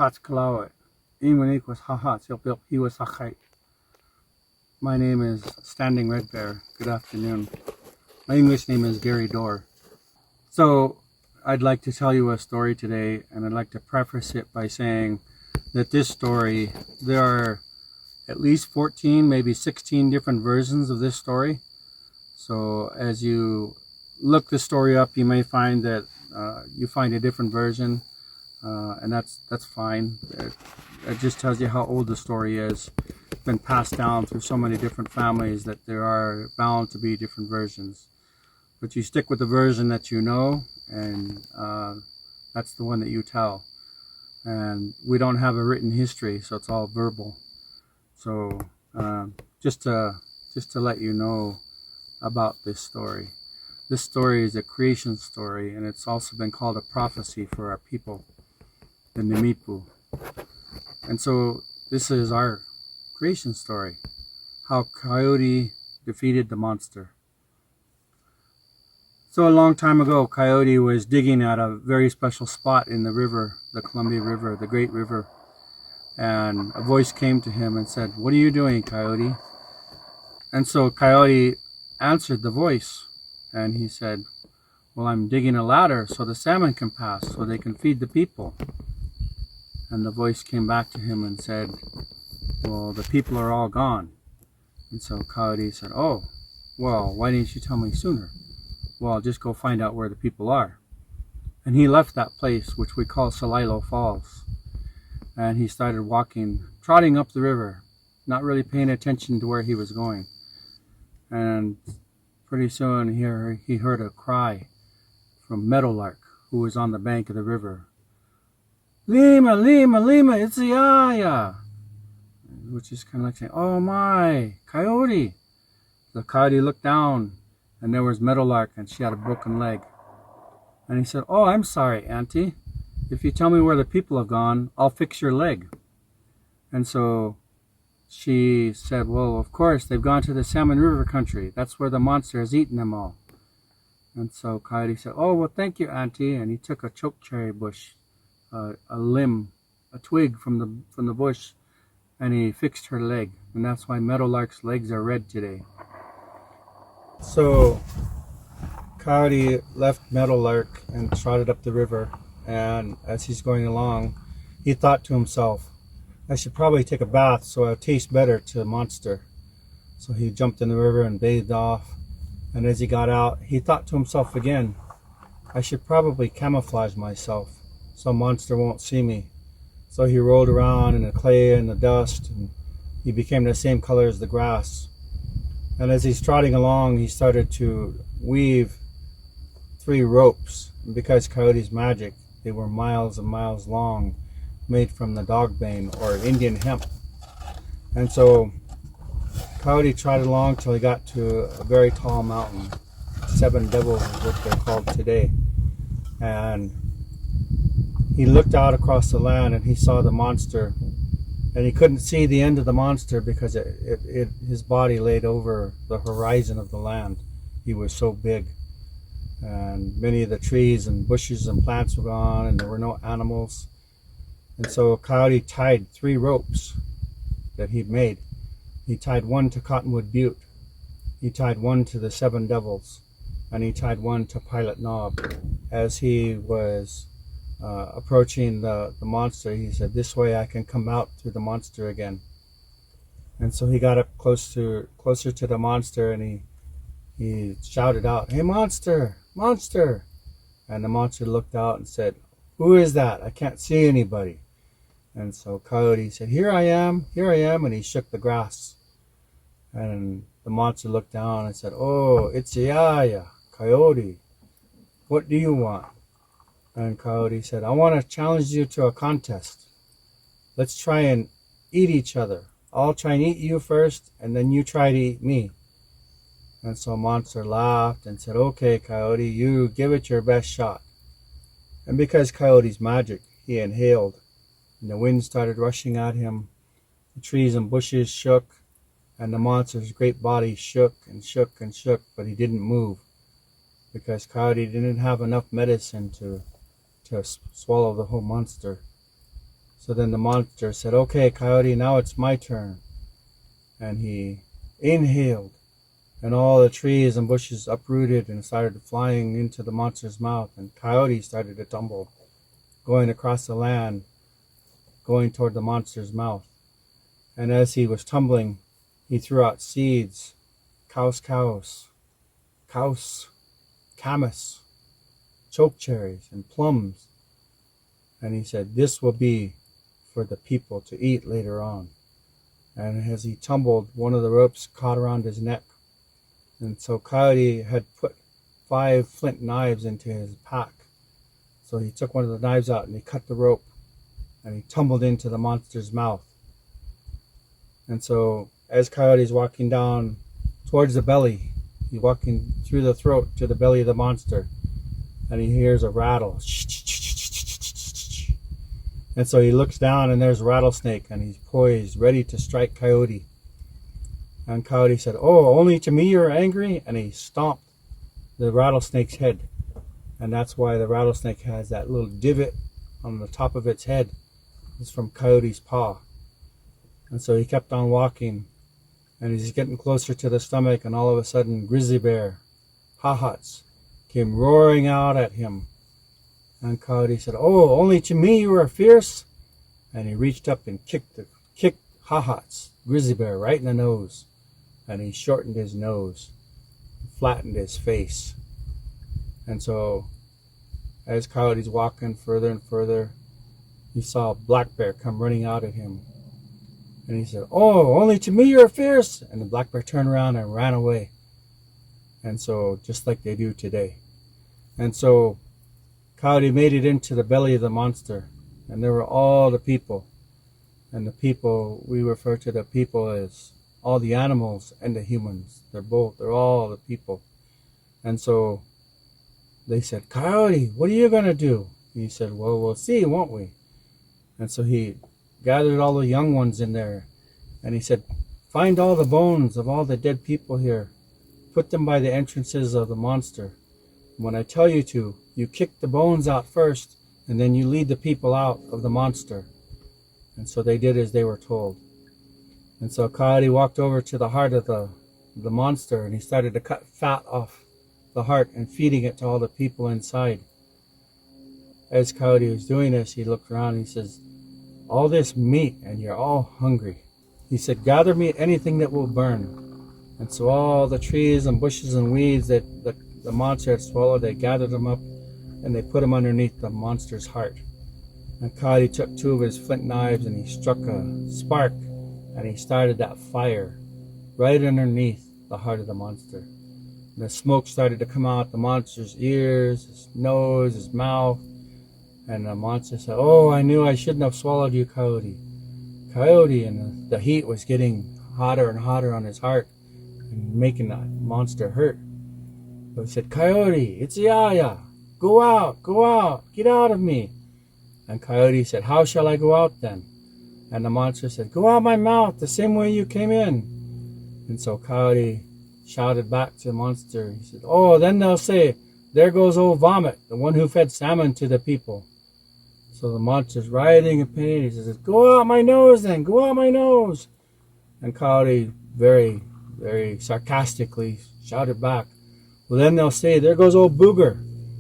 Tatskalawit. Imanikwas haha silpil hiwas hachai. My name is Standing Red Bear. Good afternoon. My English name is Gary Dorr. So I'd like to tell you a story today, and I'd like to preface it by saying that this story, there are at least 14, maybe 16 different versions of this story. So as you look the story up, you may find that you find a different version, and that's fine. It just tells you how old the story is. It's been passed down through so many different families that there are bound to be different versions. But you stick with the version that you know, and that's the one that you tell. And we don't have a written history, so it's all verbal. So just to let you know about this story. This story is a creation story, and it's also been called a prophecy for our people, the Nimipu. And so this is our creation story, how Coyote defeated the monster. So a long time ago, Coyote was digging at a very special spot in the river, the Columbia River, the Great River. And a voice came to him and said, "What are you doing, Coyote?" And so Coyote answered the voice, and he said, "Well, I'm digging a ladder so the salmon can pass, so they can feed the people." And the voice came back to him and said, "Well, the people are all gone." And so Coyote said, "Oh, well, why didn't you tell me sooner?" "Well, I'll just go find out where the people are." And he left that place, which we call Celilo Falls. And he started walking, trotting up the river, not really paying attention to where he was going. And pretty soon he heard a cry from Meadowlark, who was on the bank of the river. "Lima, Lima, Lima, it's the Yaya!" Which is kind of like saying, "Oh my, Coyote!" The Coyote looked down, and there was Meadowlark, and she had a broken leg. And he said, "Oh, I'm sorry, Auntie. If you tell me where the people have gone, I'll fix your leg." And so she said, "Well, of course, they've gone to the Salmon River country. That's where the monster has eaten them all." And so Coyote said, "Oh, well, thank you, Auntie." And he took a chokecherry bush, a limb, a twig from the bush, and he fixed her leg. And that's why Meadowlark's legs are red today. So Coyote left Meadowlark and trotted up the river. And as he's going along, he thought to himself, "I should probably take a bath so I'll taste better to the monster." So he jumped in the river and bathed off. And as he got out, he thought to himself again, "I should probably camouflage myself so monster won't see me." So he rolled around in the clay and the dust, and he became the same color as the grass. And as he's trotting along, he started to weave 3 ropes. And because Coyote's magic, they were miles and miles long, made from the dogbane or Indian hemp. And so Coyote trotted along till he got to a very tall mountain. 7 Devils is what they're called today. And he looked out across the land and he saw the monster. And he couldn't see the end of the monster because his body laid over the horizon of the land. He was so big. And many of the trees and bushes and plants were gone, and there were no animals. And so Coyote tied 3 ropes that he'd made. He tied one to Cottonwood Butte, he tied one to the 7 Devils, and he tied one to Pilot Knob. As he was approaching the monster, he said, "This way I can come out through the monster again." And so he got up closer to the monster, and he shouted out, "Hey, monster! Monster!" And the monster looked out and said, "Who is that? I can't see anybody." And so Coyote said, here I am, and he shook the grass. And the monster looked down and said, "Oh, it's Yaya, Coyote. What do you want?" And Coyote said, "I want to challenge you to a contest. Let's try and eat each other. I'll try and eat you first, and then you try to eat me." And so Monster laughed and said, "Okay, Coyote, you give it your best shot." And because Coyote's magic, he inhaled, and the wind started rushing at him. The trees and bushes shook, and the monster's great body shook and shook and shook, but he didn't move because Coyote didn't have enough medicine to swallow the whole monster. So then the monster said, okay, Coyote, now it's my turn. And he inhaled, and all the trees and bushes uprooted and started flying into the monster's mouth. And Coyote started to tumble, going across the land, going toward the monster's mouth. And as he was tumbling, he threw out seeds, kaus, camas, chokecherries, and plums. And he said, this will be for the people to eat later on. And as he tumbled, one of the ropes caught around his neck. And so Coyote had put 5 flint knives into his pack. So he took one of the knives out and he cut the rope. And he tumbled into the monster's mouth. And so as Coyote's walking down towards the belly, he's walking through the throat to the belly of the monster. And he hears a rattle. And so he looks down and there's Rattlesnake, and he's poised, ready to strike Coyote. And Coyote said, oh, only to me you're angry? And he stomped the rattlesnake's head. And that's why the rattlesnake has that little divot on the top of its head. It's from Coyote's paw. And so he kept on walking, and he's getting closer to the stomach, and all of a sudden Grizzly Bear, Ha-Hots, came roaring out at him. And Coyote said, oh, only to me you are fierce? And he reached up and kicked Ha-Hots, Grizzly Bear, right in the nose. And he shortened his nose, flattened his face. And so as Coyote's walking further and further, he saw Black Bear come running out at him. And he said, oh, only to me you're fierce? And the Black Bear turned around and ran away. And so, just like they do today. And so Coyote made it into the belly of the monster, and there were all the people. And the people, we refer to the people as all the animals and the humans. They're all the people. And so they said, Coyote, what are you going to do? And he said, well, we'll see, won't we? And so he gathered all the young ones in there, and he said, find all the bones of all the dead people here. Put them by the entrances of the monster. When I tell you to, you kick the bones out first, and then you lead the people out of the monster. And so they did as they were told. And so Coyote walked over to the heart of the monster, and he started to cut fat off the heart and feeding it to all the people inside. As Coyote was doing this, he looked around and he says, all this meat, and you're all hungry. He said, gather me anything that will burn. And so all the trees and bushes and weeds that the monster had swallowed, they gathered them up and they put them underneath the monster's heart. And Coyote took 2 of his flint knives and he struck a spark, and he started that fire right underneath the heart of the monster. And the smoke started to come out the monster's ears, his nose, his mouth. And the monster said, oh, I knew I shouldn't have swallowed you, Coyote. Coyote, and the heat was getting hotter and hotter on his heart and making that monster hurt. So he said, Coyote, it's Yaya. Go out, get out of me. And Coyote said, how shall I go out then? And the monster said, go out my mouth, the same way you came in. And so Coyote shouted back to the monster. He said, oh, then they'll say, there goes old Vomit, the one who fed salmon to the people. So the monster's writhing in pain. He says, go out my nose then, go out my nose. And Coyote very, very sarcastically shouted back, well, then they'll say, there goes old Booger,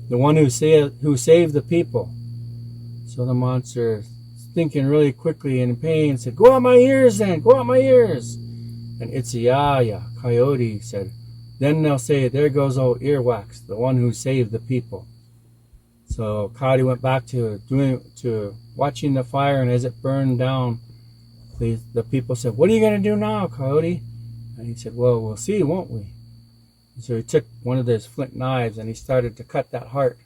the one who saved the people. So the monster, thinking really quickly and in pain, said, go out my ears then, go out my ears. And Itziaya, Coyote, said, then they'll say, there goes old Earwax, the one who saved the people. So Coyote went back to watching the fire, and as it burned down, the people said, what are you going to do now, Coyote? And he said, well, we'll see, won't we? And so he took one of his flint knives and he started to cut that heart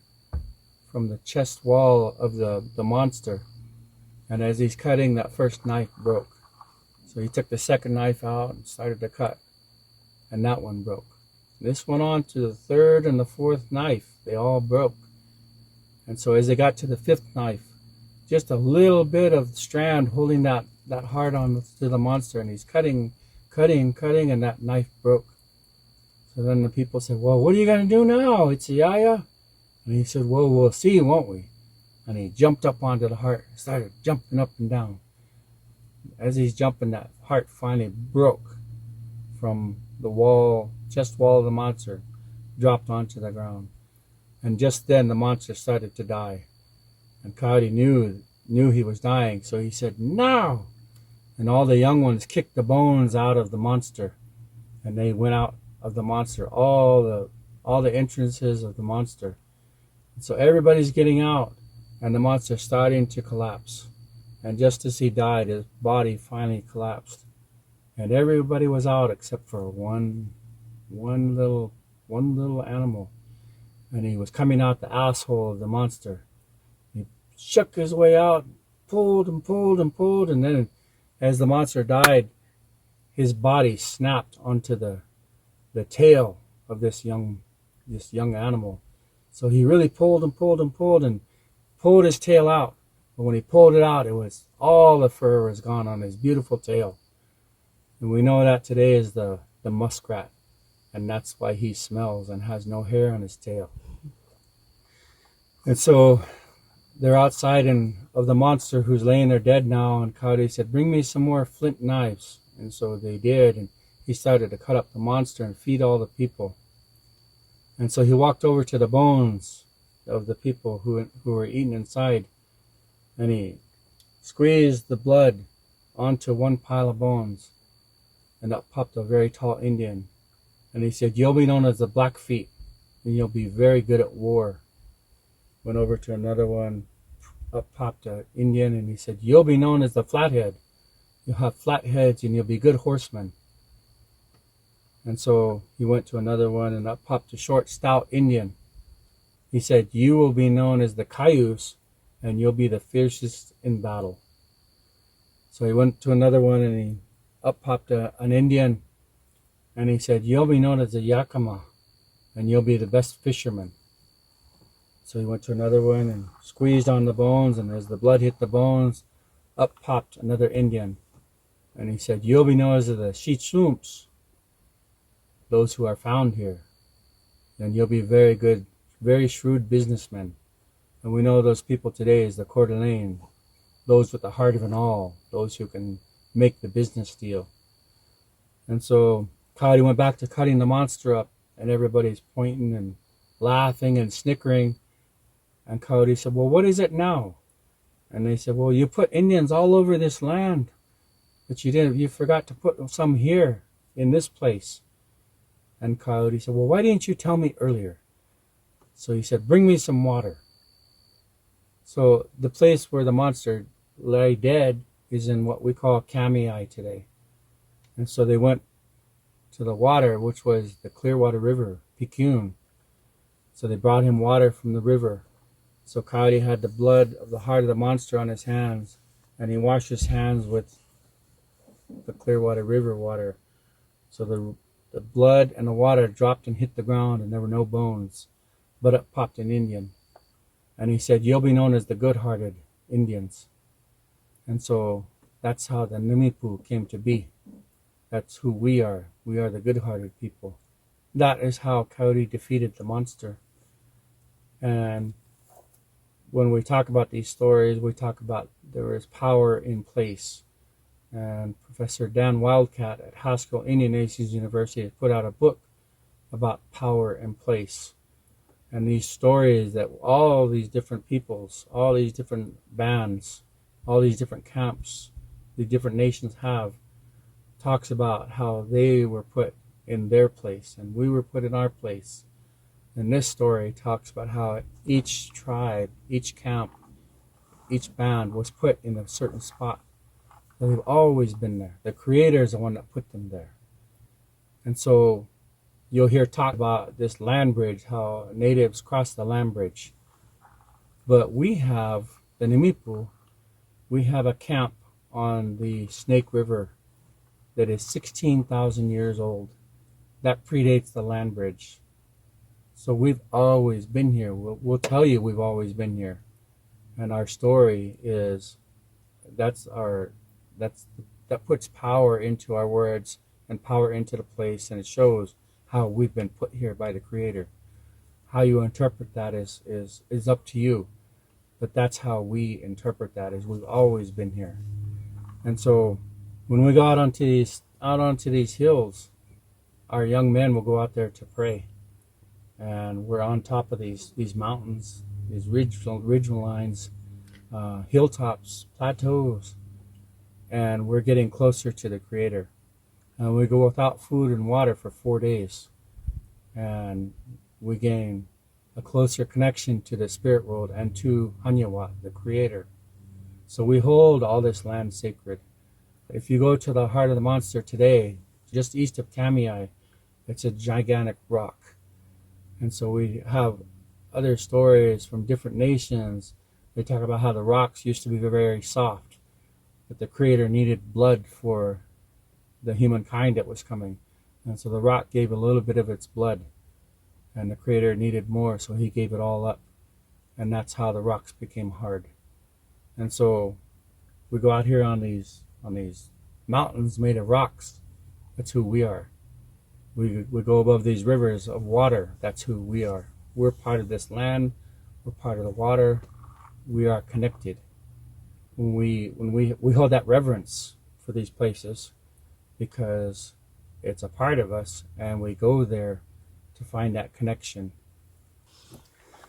from the chest wall of the monster. And as he's cutting, that first knife broke. So he took the second knife out and started to cut, and that one broke. This went on to the third and the fourth knife. They all broke. And so as they got to the 5th knife, just a little bit of strand holding that heart on to the monster, and he's cutting, and that knife broke. So then the people said, well, what are you going to do now? It's Yaya. And he said, well, we'll see, won't we? and he jumped up onto the heart, started jumping up and down. As he's jumping, that heart finally broke from the wall, chest wall of the monster, dropped onto the ground. And just then the monster started to die. And Coyote knew he was dying, so he said, "No!" And all the young ones kicked the bones out of the monster, and they went out of the monster, all the entrances of the monster. And so everybody's getting out, and the monster's starting to collapse. And just as he died, his body finally collapsed, and everybody was out except for one little animal, and he was coming out the asshole of the monster. He shook his way out, pulled and pulled and pulled, and then as the monster died, his body snapped onto the tail of this young animal. So he really pulled and pulled and pulled and pulled his tail out. But when he pulled it out, it was all the fur was gone on his beautiful tail. And we know that today is the muskrat, and that's why he smells and has no hair on his tail. And so they're outside of the monster who's laying there dead now, and Coyote said, "Bring me some more flint knives." And so they did, and he started to cut up the monster and feed all the people. And so he walked over to the bones of the people who were eaten inside, and he squeezed the blood onto one pile of bones, and up popped a very tall Indian. And he said, "You'll be known as the Blackfeet, and you'll be very good at war." Went over to another one, up popped an Indian, and he said, "You'll be known as the Flathead. You'll have flat heads, and you'll be good horsemen." And so he went to another one, and up popped a short, stout Indian. He said, "You will be known as the Cayuse, and you'll be the fiercest in battle." So he went to another one, and he up popped an Indian, and he said, "You'll be known as the Yakima, and you'll be the best fisherman." So he went to another one and squeezed on the bones, and as the blood hit the bones, up popped another Indian. And he said, "You'll be known as the Shitsumps, those who are found here, and you'll be very good, very shrewd businessmen." And we know those people today as the Coeur d'Alene, those with the heart of an awl, those who can make the business deal. And so Coyote went back to cutting the monster up, and everybody's pointing and laughing and snickering. And Coyote said, "Well, what is it now?" And they said, "Well, you put Indians all over this land, but you forgot to put some here in this place." And Coyote said, "Well, why didn't you tell me earlier?" So he said, "Bring me some water." So the place where the monster lay dead is in what we call Kamei today. And so they went to the water, which was the Clearwater River, Picayune. So they brought him water from the river. So Coyote had the blood of the heart of the monster on his hands, and he washed his hands with the Clearwater River water. So the blood and the water dropped and hit the ground, and there were no bones. But up popped an Indian. And he said, "You'll be known as the good-hearted Indians." And so that's how the Numipu came to be. That's who we are. We are the good-hearted people. That is how Coyote defeated the monster. And when we talk about these stories, we talk about there is power in place. And Professor Dan Wildcat at Haskell Indian Nations University has put out a book about power in place. And these stories that all these different peoples, all these different bands, all these different camps, the different nations have, talks about how they were put in their place and we were put in our place. And this story talks about how each tribe, each camp, each band was put in a certain spot. And they've always been there. The Creator is the one that put them there. And so you'll hear talk about this land bridge, how natives cross the land bridge. But we have, the Nimipu, we have a camp on the Snake River that is 16,000 years old. That predates the land bridge. So we've always been here. We'll tell you we've always been here. And our story is, that puts power into our words and power into the place, and it shows how we've been put here by the Creator. How you interpret that is up to you. but that's how we interpret that, is we've always been here. And so when we go out onto these hills, our young men will go out there to pray. And we're on top of these mountains, these ridge lines, hilltops, plateaus, and we're getting closer to the Creator. And we go without food and water for 4 days, and we gain a closer connection to the spirit world and to Hanyawat, the Creator. So we hold all this land sacred. If you go to the heart of the monster today, just east of Kamiai, it's a gigantic rock. And so we have other stories from different nations. They talk about how the rocks used to be very soft, but the Creator needed blood for the humankind that was coming. And so the rock gave a little bit of its blood, and the Creator needed more, so he gave it all up. And that's how the rocks became hard. And so we go out here on these mountains made of rocks. That's who we are. We go above these rivers of water. That's who we are. We're part of this land. We're part of the water. We are connected. When we hold that reverence for these places, because it's a part of us, and we go there to find that connection.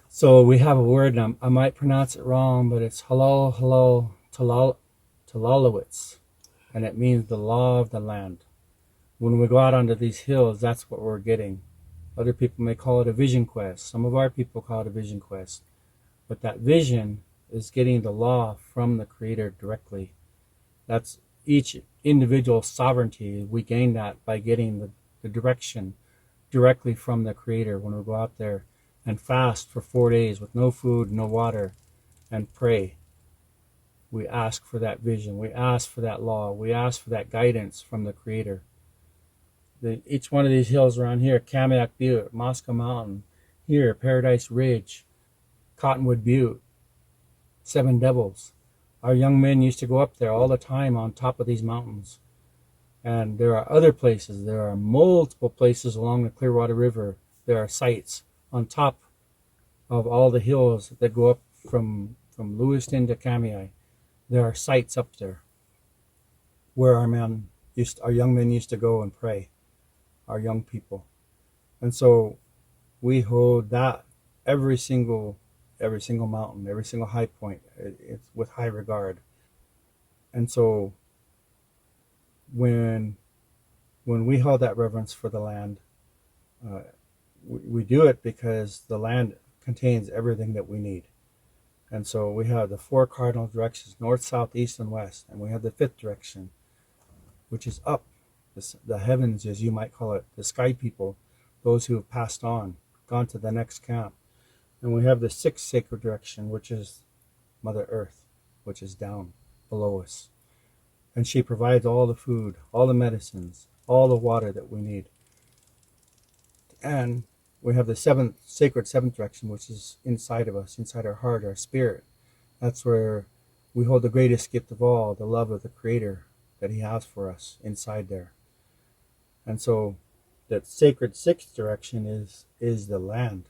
So we have a word, and I might pronounce it wrong, but it's halal talalowitz, and it means the law of the land. When we go out onto these hills, that's what we're getting. Other people may call it a vision quest. Some of our people call it a vision quest. But that vision is getting the law from the Creator directly. That's each individual sovereignty. We gain that by getting the direction directly from the Creator when we go out there and fast for 4 days with no food, no water, and pray. We ask for that vision. We ask for that law. We ask for that guidance from the Creator. Each one of these hills around here, Kamiak Butte, Moscow Mountain, here, Paradise Ridge, Cottonwood Butte, Seven Devils. Our young men used to go up there all the time on top of these mountains. And there are other places. There are multiple places along the Clearwater River. There are sites on top of all the hills that go up from Lewiston to Kamiai. There are sites up there where our young men used to go and pray. Our young people. And so we hold that every single mountain, every single high point, it's with high regard. And so when we hold that reverence for the land, we do it because the land contains everything that we need. And so we have the 4 cardinal directions, north, south, east, and west. And we have the 5th direction, which is up. The heavens, as you might call it, the sky people, those who have passed on, gone to the next camp. And we have the 6th sacred direction, which is Mother Earth, which is down below us. And she provides all the food, all the medicines, all the water that we need. And we have the sacred 7th direction, which is inside of us, inside our heart, our spirit. That's where we hold the greatest gift of all, the love of the Creator that He has for us inside there. And so that sacred 6th direction is the land.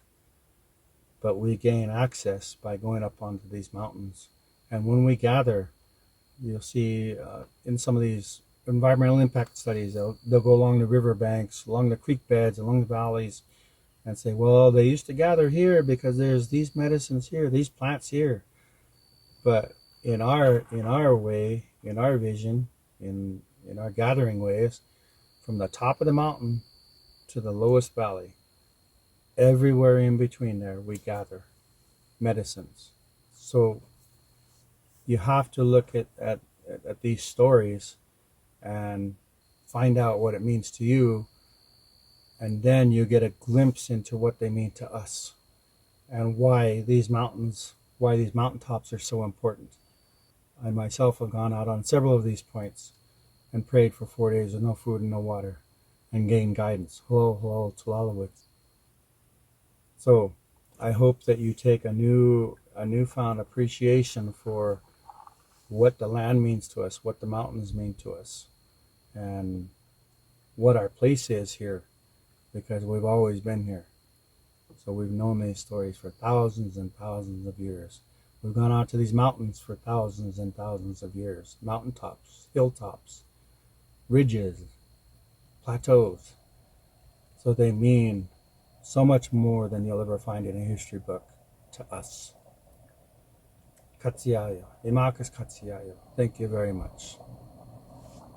But we gain access by going up onto these mountains. And when we gather, you'll see in some of these environmental impact studies, they'll go along the river banks, along the creek beds, along the valleys, and say, well, they used to gather here because there's these medicines here, these plants here. But in our way, in our vision, in our gathering ways, from the top of the mountain to the lowest valley, everywhere in between there, we gather medicines. So you have to look at these stories and find out what it means to you, and then you get a glimpse into what they mean to us and why these mountaintops are so important. I myself have gone out on several of these points and prayed for 4 days with no food and no water and gained guidance. Hello, Tulalawit. So I hope that you take a newfound appreciation for what the land means to us, what the mountains mean to us, and what our place is here, because we've always been here. So we've known these stories for thousands and thousands of years. We've gone out to these mountains for thousands and thousands of years. Mountaintops, hilltops, ridges, plateaus. So they mean so much more than you'll ever find in a history book to us. Katsiayo. Imakas Katsiayo. Thank you very much.